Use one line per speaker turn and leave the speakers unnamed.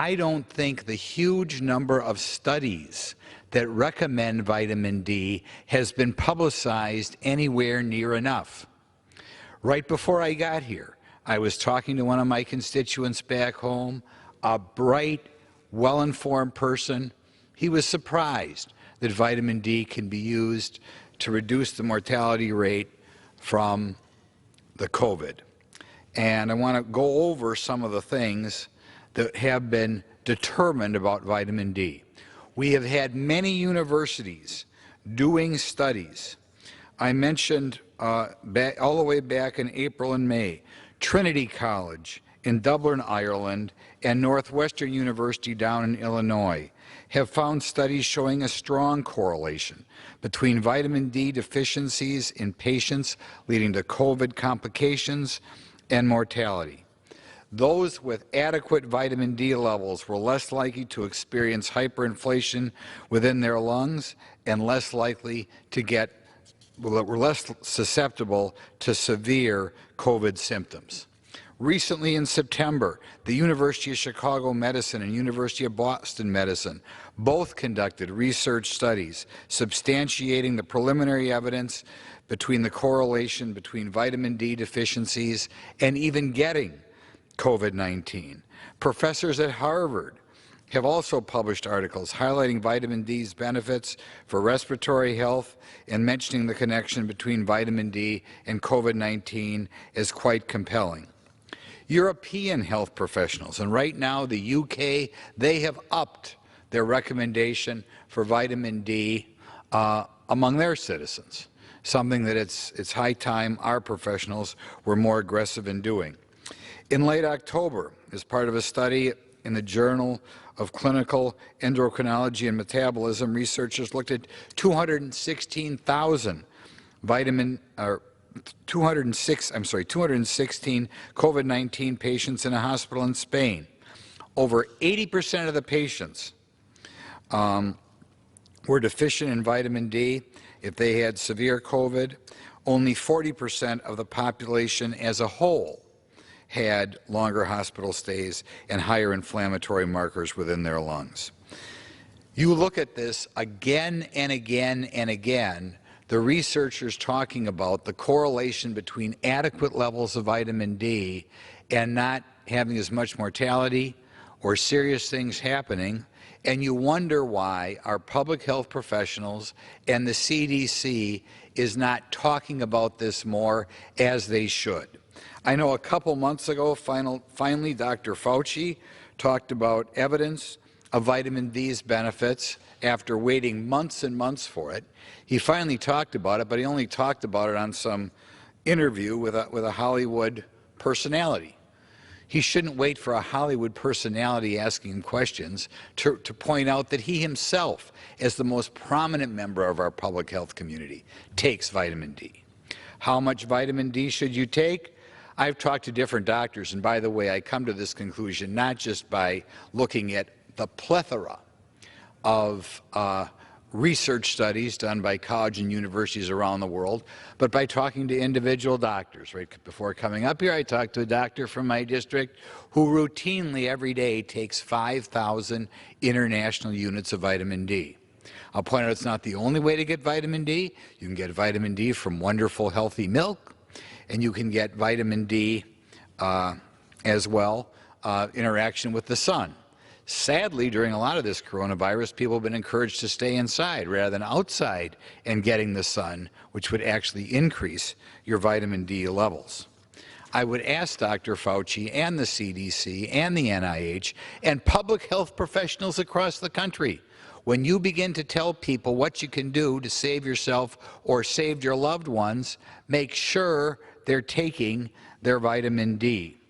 I don't think the huge number of studies that recommend vitamin D has been publicized anywhere near enough. Right before I got here, I was talking to one of my constituents back home, a bright, well-informed person. He was surprised that vitamin D can be used to reduce the mortality rate from the COVID. And I want to go over some of the things that have been determined about vitamin D. We have had many universities doing studies. I mentioned all the way back in April and May, Trinity College in Dublin, Ireland, and Northwestern University down in Illinois have found studies showing a strong correlation between vitamin D deficiencies in patients leading to COVID complications and mortality. Those with adequate vitamin D levels were less likely to experience hyperinflation within their lungs and less likely to were less susceptible to severe COVID symptoms. Recently in September, the University of Chicago Medicine and University of Boston Medicine both conducted research studies substantiating the preliminary evidence between the correlation between vitamin D deficiencies and even getting COVID-19. Professors at Harvard have also published articles highlighting vitamin D's benefits for respiratory health and mentioning the connection between vitamin D and COVID-19 as quite compelling. European health professionals, and right now the UK, they have upped their recommendation for vitamin D among their citizens, something that it's high time our professionals were more aggressive in doing. In late October, as part of a study in the Journal of Clinical Endocrinology and Metabolism, researchers looked at 216 COVID-19 patients in a hospital in Spain. Over 80% of the patients were deficient in vitamin D if they had severe COVID. Only 40% of the population as a whole had longer hospital stays and higher inflammatory markers within their lungs. You look at this again and again and again, the researchers talking about the correlation between adequate levels of vitamin D and not having as much mortality or serious things happening, and you wonder why our public health professionals and the CDC is not talking about this more as they should. I know a couple months ago, finally, Dr. Fauci talked about evidence of vitamin D's benefits after waiting months and months for it. He finally talked about it, but he only talked about it on some interview with a Hollywood personality. He shouldn't wait for a Hollywood personality asking him questions to point out that he himself, as the most prominent member of our public health community, takes vitamin D. How much vitamin D should you take? I've talked to different doctors, and by the way, I come to this conclusion not just by looking at the plethora of research studies done by colleges and universities around the world, but by talking to individual doctors. Right before coming up here, I talked to a doctor from my district who routinely every day takes 5,000 international units of vitamin D. I'll point out it's not the only way to get vitamin D. You can get vitamin D from wonderful, healthy milk, and you can get vitamin D as well, interaction with the sun. Sadly, during a lot of this coronavirus, people have been encouraged to stay inside rather than outside and getting the sun, which would actually increase your vitamin D levels. I would ask Dr. Fauci and the CDC and the NIH and public health professionals across the country, when you begin to tell people what you can do to save yourself or save your loved ones, make sure they're taking their vitamin D.